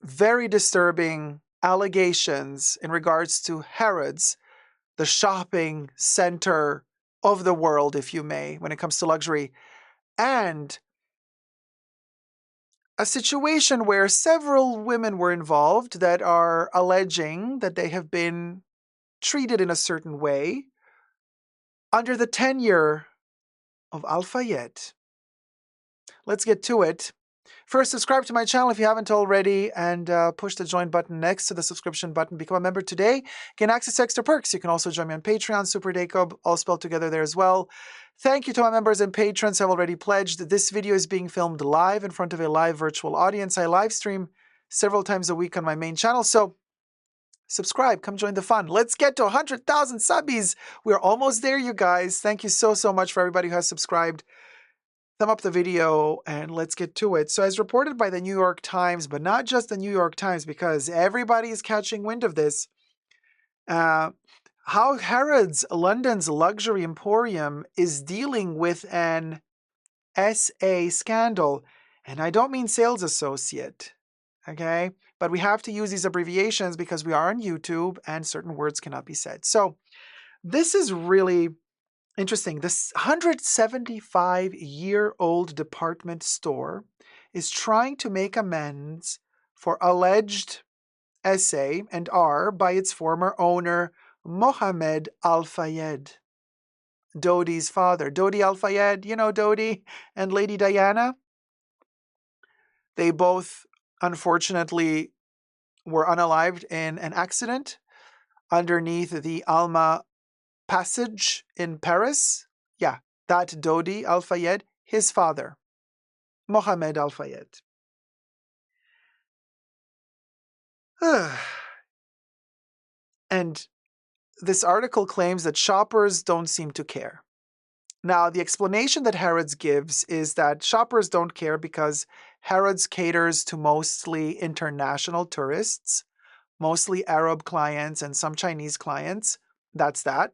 very disturbing allegations in regards to Harrods, the shopping center of the world, if you may, when it comes to luxury, and a situation where several women were involved that are alleging that they have been treated in a certain way under the tenure of Al Fayed. Let's get to it. First, subscribe to my channel if you haven't already, and push the join button next to the subscription button. Become a member today. Gain access to extra perks. You can also join me on Patreon, superdacob, all spelled together there as well. Thank you to my members and patrons who have already pledged. This video is being filmed live in front of a live virtual audience. I live stream several times a week on my main channel, so subscribe. Come join the fun. Let's get to 100,000 subbies. We're almost there, you guys. Thank you so, so much for everybody who has subscribed. Thumb up the video and let's get to it. So as reported by the New York Times, but not just the New York Times, because everybody is catching wind of this, how Harrods, London's luxury emporium, is dealing with an SA scandal. And I don't mean sales associate, okay? But we have to use these abbreviations because we are on YouTube and certain words cannot be said. So this is really interesting. This 175-year-old department store is trying to make amends for alleged SA and R by its former owner, Mohammed Al Fayed, Dodi's father. Dodi Al Fayed, you know Dodi and Lady Diana? They both, unfortunately, were unalived in an accident underneath the Alma Passage in Paris. Yeah, that Dodi Al Fayed, his father, Mohammed Al Fayed. And this article claims that shoppers don't seem to care. Now, the explanation that Harrods gives is that shoppers don't care because Harrods caters to mostly international tourists, mostly Arab clients and some Chinese clients. That's that.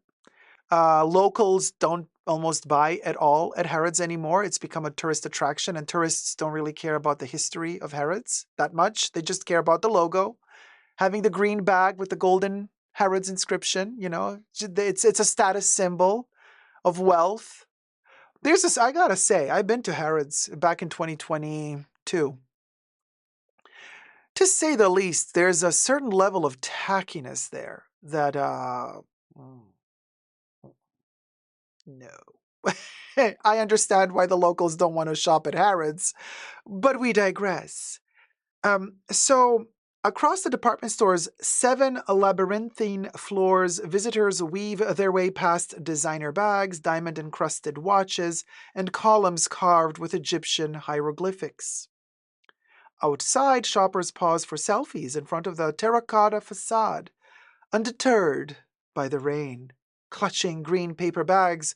Locals don't almost buy at all at Harrods anymore. It's become a tourist attraction, and tourists don't really care about the history of Harrods that much. They just care about the logo, having the green bag with the golden Harrods inscription. You know, it's a status symbol of wealth. There's this, I gotta say, I've been to Harrods back in 2022. To say the least, there's a certain level of tackiness there that, no. I understand why the locals don't want to shop at Harrods, but we digress. So, across the department store's 7 labyrinthine floors, visitors weave their way past designer bags, diamond-encrusted watches, and columns carved with Egyptian hieroglyphics. Outside, shoppers pause for selfies in front of the terracotta facade, undeterred by the rain, clutching green paper bags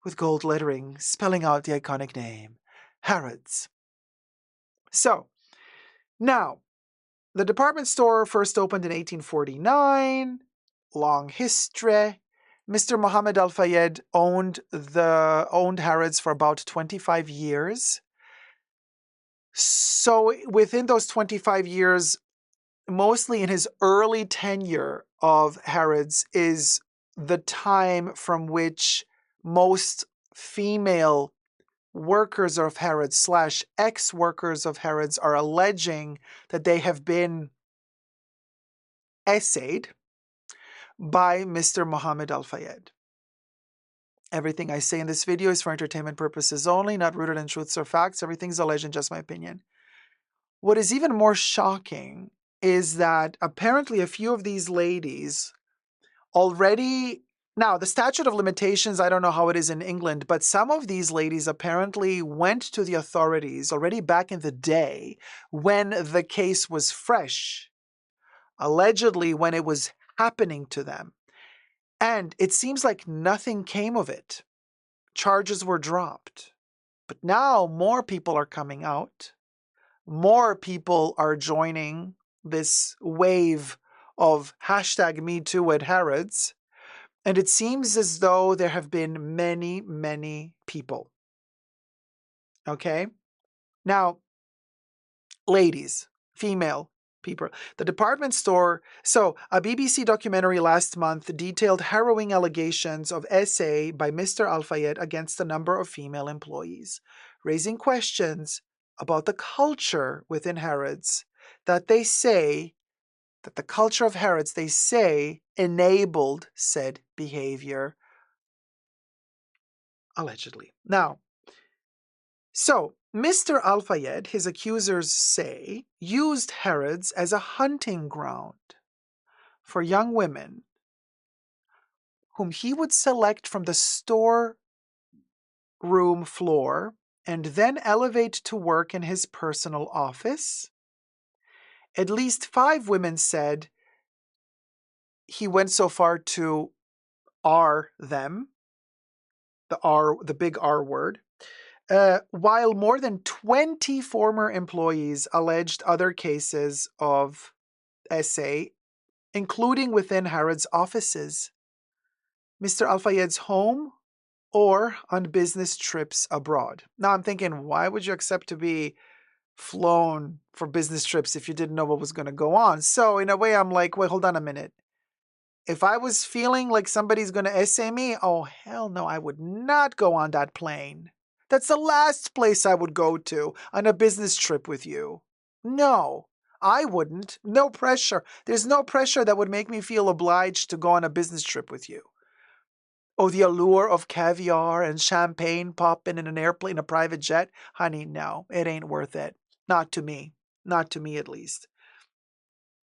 with gold lettering spelling out the iconic name, Harrods. So, now, the department store first opened in 1849, long history. Mr. Mohammed Al Fayed owned Harrods for about 25 years. So within those 25 years, mostly in his early tenure of Harrods, is the time from which most female workers of Harrods / ex-workers of Harrods are alleging that they have been essayed by Mr. Mohammed Al Fayed. Everything I say in this video is for entertainment purposes only, not rooted in truths or facts. Everything's alleged and just my opinion. What is even more shocking is that apparently a few of these ladies already... Now, the statute of limitations, I don't know how it is in England, but some of these ladies apparently went to the authorities already back in the day when the case was fresh, allegedly when it was happening to them. And it seems like nothing came of it. Charges were dropped. But now more people are coming out. More people are joining this wave of #MeToo at Harrods. And it seems as though there have been many, many people. Okay? Now, ladies, female, people. The department store. So, a BBC documentary last month detailed harrowing allegations of SA by Mr. Al-Fayed against a number of female employees, raising questions about the culture within Harrods that they say, that the culture of Harrods, they say, enabled said behavior, allegedly. Now, so Mr. Al-Fayed, his accusers say, used Harrods as a hunting ground for young women whom he would select from the store room floor and then elevate to work in his personal office. At least 5 women said he went so far to R them, the big R word, while more than 20 former employees alleged other cases of SA, including within Harrods offices, Mr. Al-Fayed's home, or on business trips abroad. Now I'm thinking, why would you accept to be flown for business trips if you didn't know what was going to go on? So in a way, I'm like, wait, hold on a minute. If I was feeling like somebody's going to essay me, oh, hell no, I would not go on that plane. That's the last place I would go to on a business trip with you. No, I wouldn't. No pressure. There's no pressure that would make me feel obliged to go on a business trip with you. Oh, the allure of caviar and champagne popping in an airplane, a private jet? Honey, no, it ain't worth it. Not to me. Not to me, at least.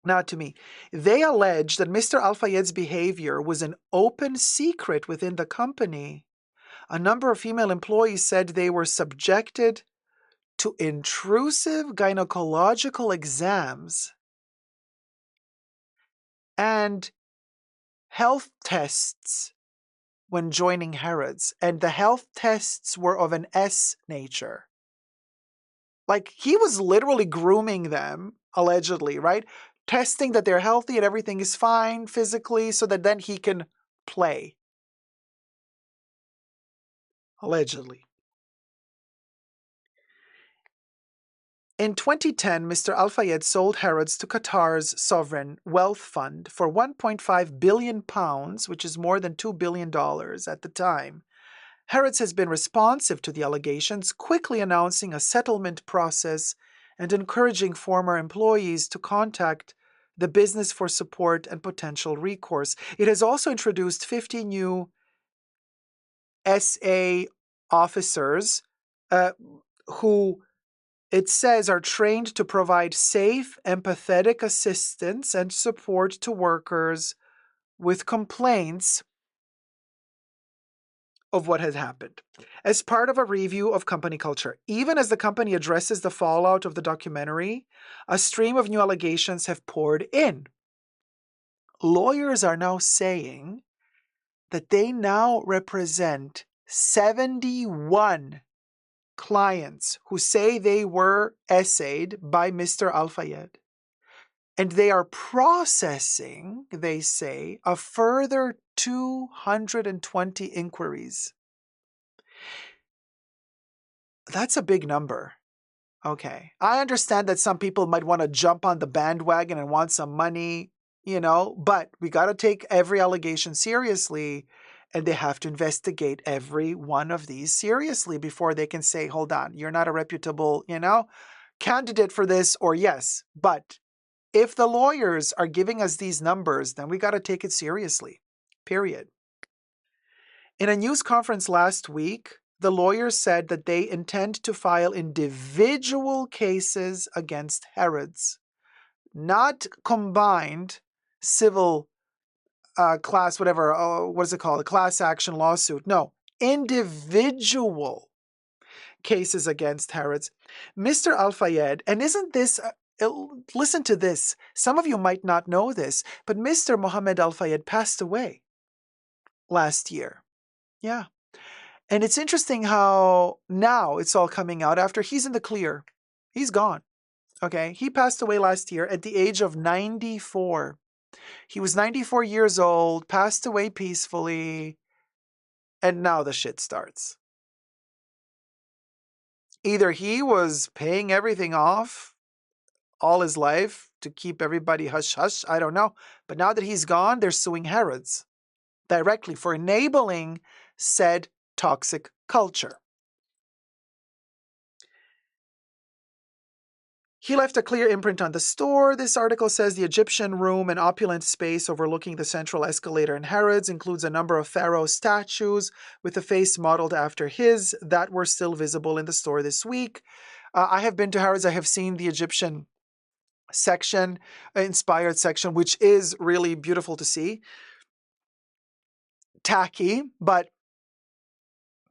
Not to me. They allege that Mr. Al-Fayed's behavior was an open secret within the company. A number of female employees said they were subjected to intrusive gynecological exams and health tests when joining Harrods, and the health tests were of an S nature. Like, he was literally grooming them, allegedly, right? Testing that they're healthy and everything is fine physically so that then he can play. Allegedly. In 2010, Mr. Al-Fayed sold Harrods to Qatar's sovereign wealth fund for £1.5 billion, which is more than $2 billion at the time. Harrods has been responsive to the allegations, quickly announcing a settlement process and encouraging former employees to contact the business for support and potential recourse. It has also introduced 50 new SA officers who, it says, are trained to provide safe, empathetic assistance and support to workers with complaints of what has happened. As part of a review of company culture, even as the company addresses the fallout of the documentary, a stream of new allegations have poured in. Lawyers are now saying that they now represent 71 clients who say they were essayed by Mr. Al-Fayed. And they are processing, they say, a further 220 inquiries. That's a big number. Okay. I understand that some people might want to jump on the bandwagon and want some money, but we got to take every allegation seriously, and they have to investigate every one of these seriously before they can say, hold on, you're not a reputable, candidate for this, or yes. But if the lawyers are giving us these numbers, then we got to take it seriously, period. In a news conference last week, the lawyers said that they intend to file individual cases against Harrods, not combined civil class, whatever, what is it called? A class action lawsuit. No, individual cases against Harrods. Mr. Al-Fayed, and isn't this, listen to this, some of you might not know this, but Mr. Mohammed Al-Fayed passed away last year. Yeah. And it's interesting how now it's all coming out after he's in the clear. He's gone. Okay. He passed away last year at the age of 94. He was 94 years old, passed away peacefully, and now the shit starts. Either he was paying everything off all his life to keep everybody hush-hush. I don't know. But now that he's gone, they're suing Harrods directly for enabling said toxic culture. He left a clear imprint on the store. This article says the Egyptian room, an opulent space overlooking the central escalator in Harrods, includes a number of pharaoh statues with a face modeled after his that were still visible in the store this week. I have been to Harrods. I have seen the Egyptian section, inspired section, which is really beautiful to see. Tacky, but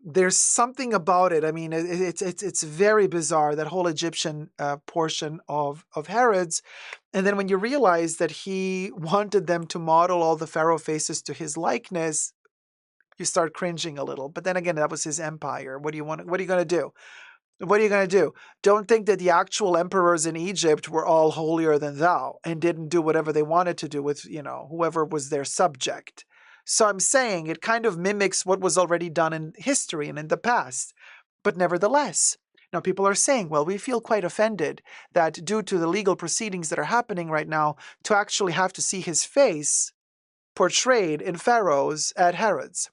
there's something about it. I mean, it's very bizarre, that whole Egyptian portion of Harrods. And then when you realize that he wanted them to model all the pharaoh faces to his likeness, you start cringing a little. But then again, that was his empire. What are you going to do? What are you going to do? Don't think that the actual emperors in Egypt were all holier than thou and didn't do whatever they wanted to do with, whoever was their subject. So I'm saying it kind of mimics what was already done in history and in the past. But nevertheless, now people are saying, well, we feel quite offended that due to the legal proceedings that are happening right now, to actually have to see his face portrayed in pharaohs at Harrods.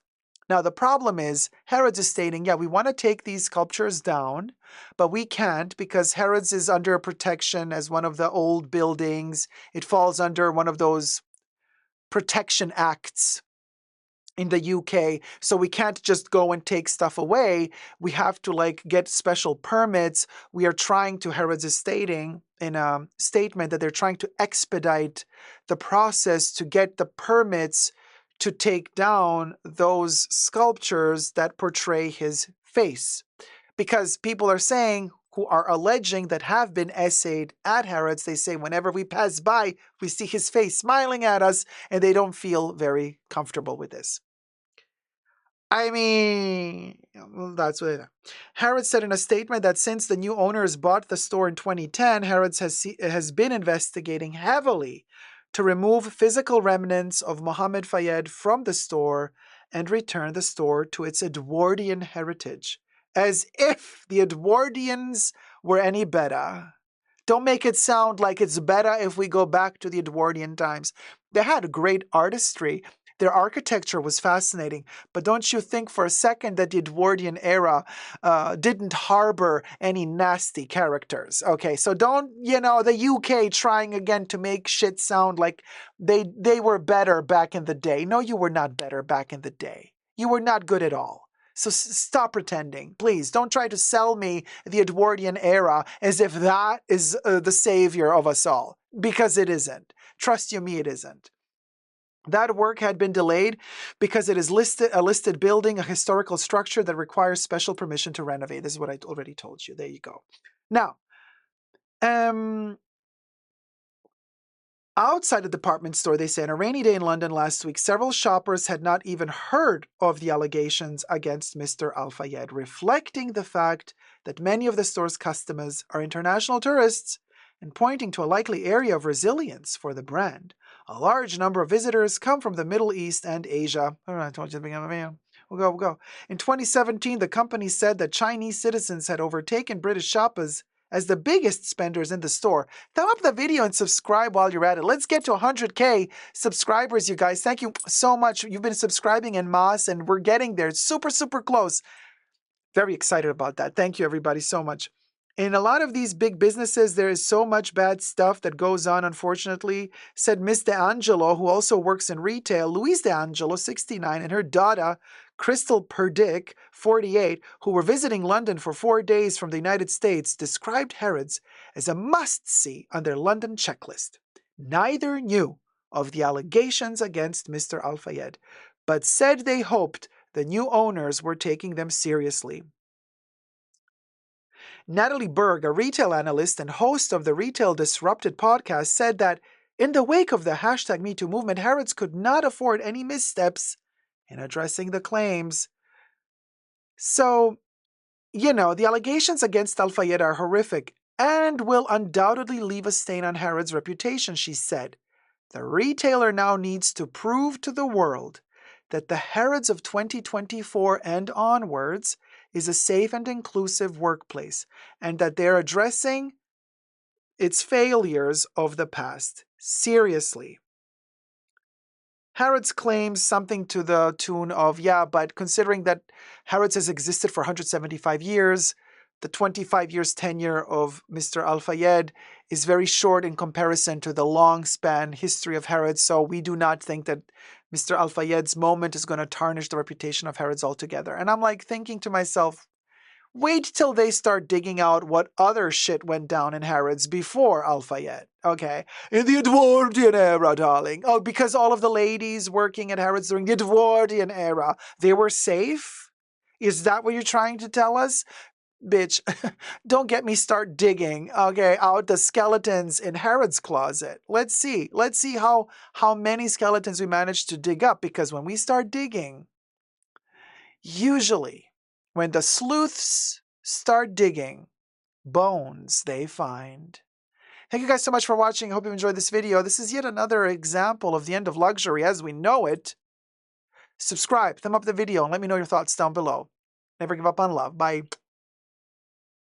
Now, the problem is, Harrods is stating, yeah, we want to take these sculptures down, but we can't because Harrods is under protection as one of the old buildings. It falls under one of those protection acts in the UK, so we can't just go and take stuff away. We have to get special permits. We are trying to, Harrods is stating in a statement that they're trying to expedite the process to get the permits to take down those sculptures that portray his face. Because people are saying, who are alleging that have been essayed at Harrods, they say whenever we pass by, we see his face smiling at us, and they don't feel very comfortable with this. I mean, that's what Harrods said in a statement that since the new owners bought the store in 2010, Harrods has been investigating heavily to remove physical remnants of Mohammed Fayed from the store and return the store to its Edwardian heritage. As if the Edwardians were any better. Don't make it sound like it's better if we go back to the Edwardian times. They had great artistry. Their architecture was fascinating, but don't you think for a second that the Edwardian era didn't harbor any nasty characters? Okay, so don't, the UK trying again to make shit sound like they were better back in the day. No, you were not better back in the day. You were not good at all. So stop pretending, please. Don't try to sell me the Edwardian era as if that is the savior of us all, because it isn't. Trust you me, it isn't. That work had been delayed because it is a listed building, a historical structure that requires special permission to renovate. This is what I already told you. There you go. Now, outside a department store, they say on a rainy day in London last week, several shoppers had not even heard of the allegations against Mr. Al Fayed, reflecting the fact that many of the store's customers are international tourists and pointing to a likely area of resilience for the brand. A large number of visitors come from the Middle East and Asia. I told you to become a man. We'll go. In 2017, the company said that Chinese citizens had overtaken British shoppers as the biggest spenders in the store. Thumb up the video and subscribe while you're at it. Let's get to 100K subscribers, you guys. Thank you so much. You've been subscribing en masse, and we're getting there. It's super, super close. Very excited about that. Thank you, everybody, so much. In a lot of these big businesses, there is so much bad stuff that goes on, unfortunately, said Miss DeAngelo, who also works in retail. Louise DeAngelo, 69, and her daughter, Crystal Perdick, 48, who were visiting London for 4 days from the United States, described Harrods as a must-see on their London checklist. Neither knew of the allegations against Mr. Al Fayed, but said they hoped the new owners were taking them seriously. Natalie Berg, a retail analyst and host of the Retail Disrupted podcast, said that in the wake of the hashtag #MeToo movement, Harrods could not afford any missteps in addressing the claims. So, the allegations against Al Fayed are horrific and will undoubtedly leave a stain on Harrods' reputation, she said. The retailer now needs to prove to the world that the Harrods of 2024 and onwards is a safe and inclusive workplace, and that they're addressing its failures of the past seriously. Harrods claims something to the tune of, yeah, but considering that Harrods has existed for 175 years, the 25 years tenure of Mr. Al-Fayed is very short in comparison to the long span history of Harrods, so we do not think that Mr. Al-Fayed's moment is going to tarnish the reputation of Harrods altogether. And I'm like thinking to myself, wait till they start digging out what other shit went down in Harrods before Al-Fayed. Okay. In the Edwardian era, darling. Oh, because all of the ladies working at Harrods during the Edwardian era, they were safe? Is that what you're trying to tell us? Bitch, don't get me start digging, okay, out the skeletons in Harrod's closet. Let's see. Let's see how many skeletons we manage to dig up, because when we start digging, usually when the sleuths start digging, bones they find. Thank you guys so much for watching. I hope you enjoyed this video. This is yet another example of the end of luxury as we know it. Subscribe, thumb up the video, and let me know your thoughts down below. Never give up on love. Bye.